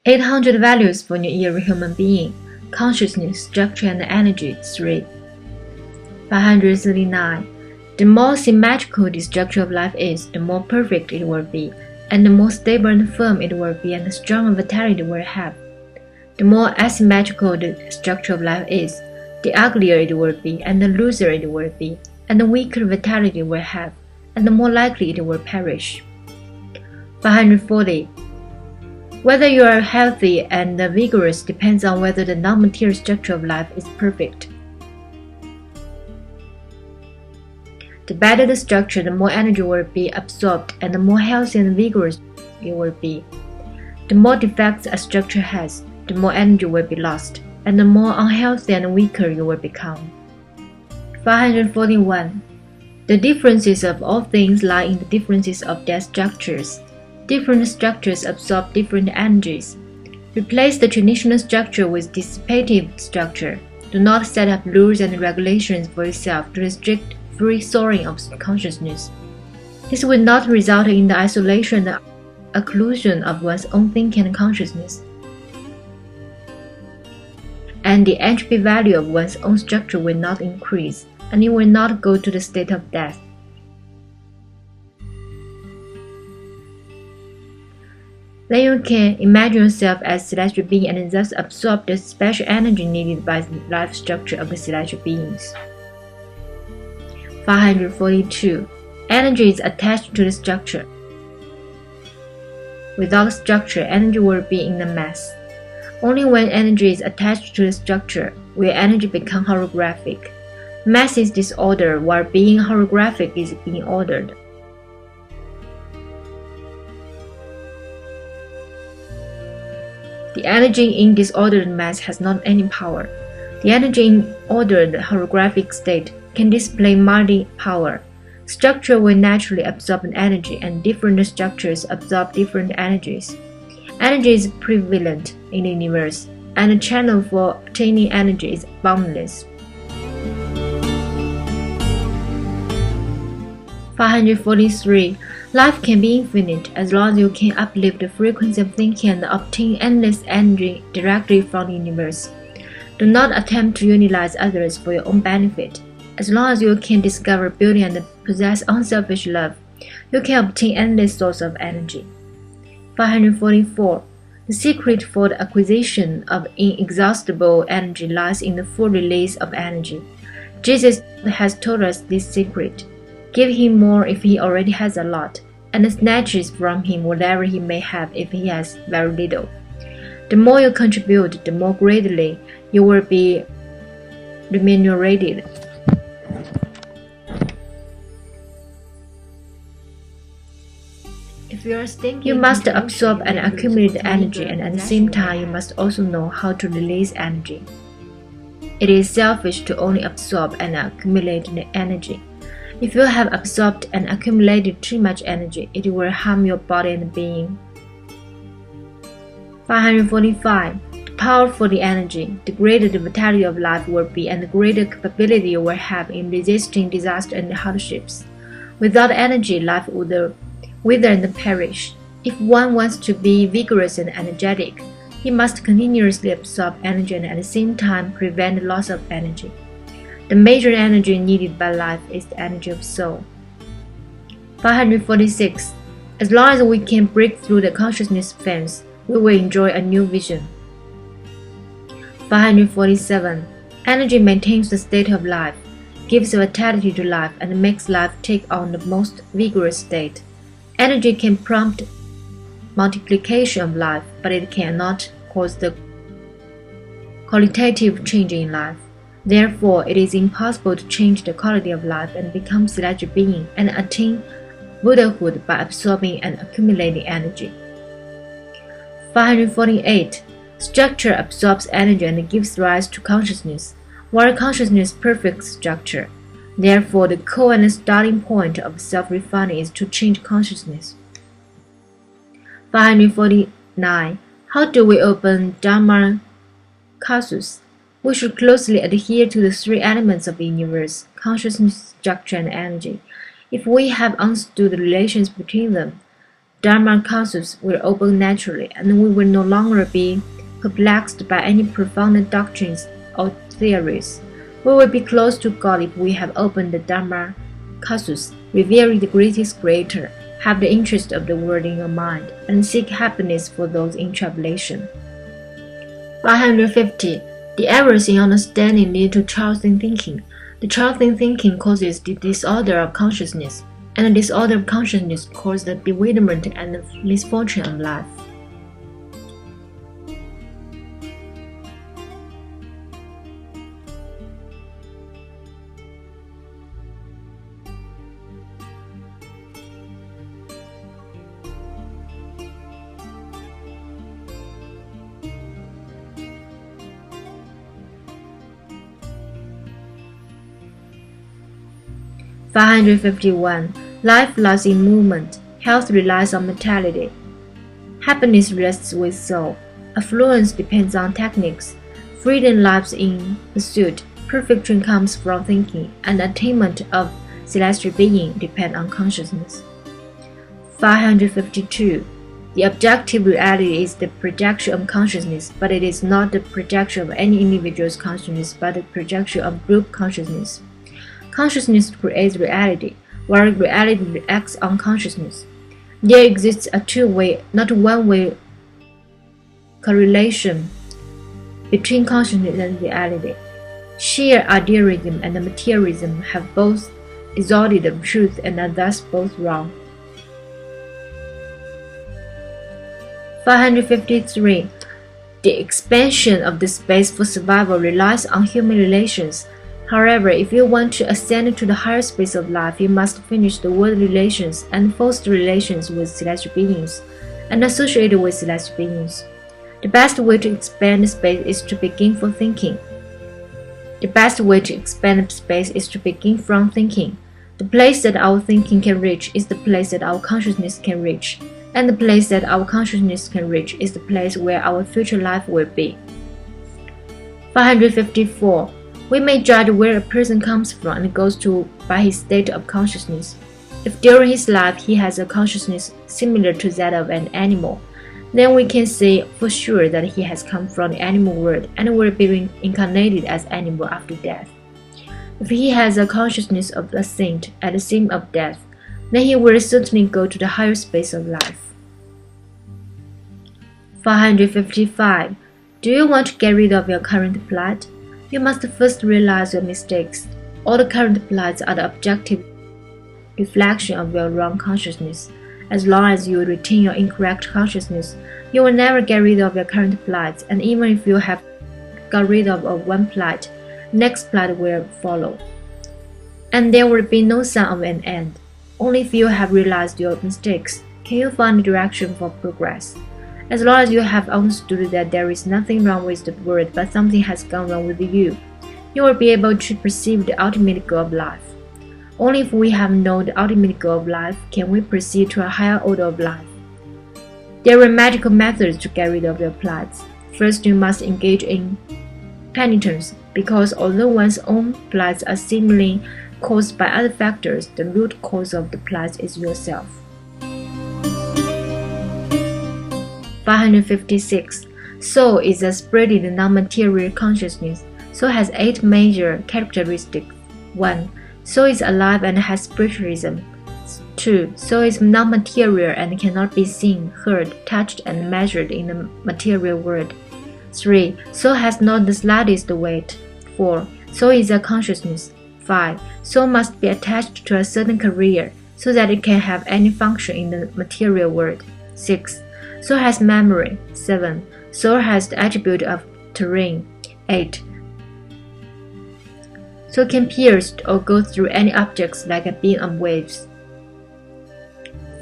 800 values for new human being, consciousness, structure, and energy, 3. 539. The more symmetrical the structure of life is, the more perfect it will be, and the more stable and firm it will be, and the stronger vitality it will have. The more asymmetrical the structure of life is, the uglier it will be, and the looser it will be, and the weaker vitality it will have, and the more likely it will perish. 540. Whether you are healthy and vigorous depends on whether the non-material structure of life is perfect. The better the structure, the more energy will be absorbed, and the more healthy and vigorous it will be. The more defects a structure has, the more energy will be lost, and the more unhealthy and weaker you will become. 541. The differences of all things lie in the differences of their structures. Different structures absorb different energies. Replace the traditional structure with dissipative structure. Do not set up rules and regulations for yourself to restrict free soaring of consciousness. This will not result in the isolation and occlusion of one's own thinking and consciousness, and the entropy value of one's own structure will not increase, and it will not go to the state of death. Then you can imagine yourself as celestial being and thus absorb the special energy needed by the life structure of the celestial beings. 542. Energy is attached to the structure. Without structure, energy will be in the mass. Only when energy is attached to the structure will energy become holographic. Mass is disordered while being holographic is being ordered. The energy in disordered mass has not any power. The energy in ordered holographic state can display mighty power. Structure will naturally absorb an energy, and different structures absorb different energies. Energy is prevalent in the universe, and the channel for obtaining energy is boundless. 543. Life can be infinite as long as you can uplift the frequency of thinking and obtain endless energy directly from the universe. Do not attempt to utilize others for your own benefit. As long as you can discover beauty and possess unselfish love, you can obtain endless source of energy. 544. The secret for the acquisition of inexhaustible energy lies in the full release of energy. Jesus has told us this secret. Give him more if he already has a lot, and snatches from him whatever he may have if he has very little. The more you contribute, the more greatly you will be remunerated. You must absorb and accumulate energy, and at the same time you must also know how to release energy. It is selfish to only absorb and accumulate energy. If you have absorbed and accumulated too much energy, it will harm your body and being. 545. The power for the energy, the greater the vitality of life will be, and the greater capability you will have in resisting disaster and hardships. Without energy, life would wither and perish. If one wants to be vigorous and energetic, he must continuously absorb energy and at the same time prevent the loss of energy. The major energy needed by life is the energy of soul. 546. As long as we can break through the consciousness fence, we will enjoy a new vision. 547. Energy maintains the state of life, gives vitality to life, and makes life take on the most vigorous state. Energy can prompt multiplication of life, but it cannot cause the qualitative change in life. Therefore, it is impossible to change the quality of life and become celestial being and attain Buddhahood by absorbing and accumulating energy. 548. Structure absorbs energy and gives rise to consciousness, while consciousness perfects structure. Therefore, the core and starting point of self-refining is to change consciousness. 549. How do we open Dharma casus? We should closely adhere to the three elements of the universe: consciousness, structure, and energy. If we have understood the relations between them, Dharma causes will open naturally, and we will no longer be perplexed by any profound doctrines or theories. We will be close to God if we have opened the Dharma causes, revering the greatest Creator, have the interest of the world in your mind, and seek happiness for those in tribulation. 150. The errors in understanding lead to chaos in thinking. The chaos in thinking causes the disorder of consciousness, and the disorder of consciousness causes the bewilderment and the misfortune of life. 551. Life lies in movement. Health relies on mentality. Happiness rests with soul. Affluence depends on techniques. Freedom lies in pursuit. Perfection comes from thinking, and attainment of celestial being depends on consciousness. 552. The objective reality is the projection of consciousness, but it is not the projection of any individual's consciousness, but the projection of group consciousness. Consciousness creates reality, while reality reacts on consciousness. There exists a two-way, not one-way correlation between consciousness and reality. Sheer idealism and materialism have both exalted the truth and are thus both wrong. 553. The expansion of the space for survival relies on human relations. However, if you want to ascend to the higher space of life, you must finish the world relations and foster relations with celestial beings and associate with celestial beings. The best way to expand space is to begin from thinking. The place that our thinking can reach is the place that our consciousness can reach, and the place that our consciousness can reach is the place where our future life will be. 554. We may judge where a person comes from and goes to by his state of consciousness. If during his life he has a consciousness similar to that of an animal, then we can say for sure that he has come from the animal world and will be reincarnated as animal after death. If he has a consciousness of a saint at the scene of death, then he will certainly go to the higher space of life. 555. Do you want to get rid of your current plight? You must first realize your mistakes. All the current plights are the objective reflection of your wrong consciousness. As long as you retain your incorrect consciousness, you will never get rid of your current plights, and even if you have got rid of one plight, next plight will follow. And there will be no sign of an end. Only if you have realized your mistakes can you find a direction for progress. As long as you have understood that there is nothing wrong with the world but something has gone wrong with you, you will be able to perceive the ultimate goal of life. Only if we have known the ultimate goal of life can we proceed to a higher order of life. There are magical methods to get rid of your plights. First, you must engage in penitence, because although one's own plights are seemingly caused by other factors, the root cause of the plight is yourself. 556. Soul is a spreading non-material consciousness. Soul has 8 major characteristics. 1. Soul is alive and has spiritualism. 2. Soul is non-material and cannot be seen, heard, touched, and measured in the material world. 3. Soul has not the slightest weight. 4. Soul is a consciousness. 5. Soul must be attached to a certain career so that it can have any function in the material world. 6. Soul has memory. 7. Soul has the attribute of terrain. 8. Soul can pierce or go through any objects like a beam of waves.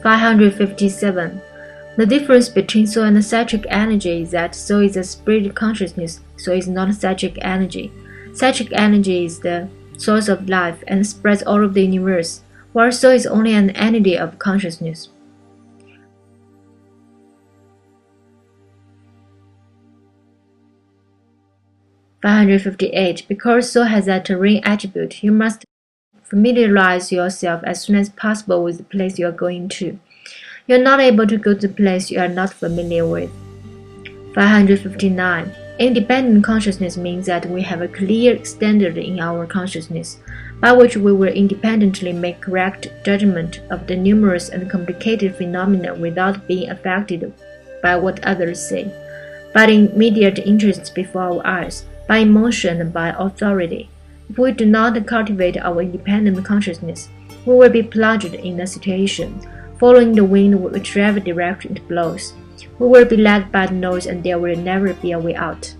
557. The difference between soul and psychic energy is that soul is a spirit consciousness, soul is not psychic energy. Psychic energy is the source of life and spreads all over the universe, while soul is only an entity of consciousness. 558. Because soul has a terrain attribute, you must familiarize yourself as soon as possible with the place you are going to. You are not able to go to a place you are not familiar with. 559. Independent consciousness means that we have a clear standard in our consciousness, by which we will independently make correct judgment of the numerous and complicated phenomena without being affected by what others say, by the immediate interests before our eyes, by emotion and by authority. If we do not cultivate our independent consciousness, we will be plunged in a situation, following the wind whichever direction it blows. We will be led by the nose and there will never be a way out.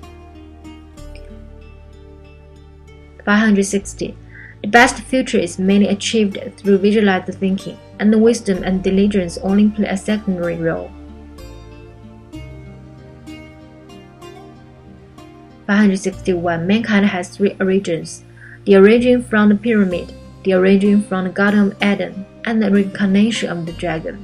560. The best future is mainly achieved through visualized thinking, and wisdom and diligence only play a secondary role. 561. Mankind has three origins: the origin from the pyramid, the origin from the Garden of Eden, and the reincarnation of the dragon.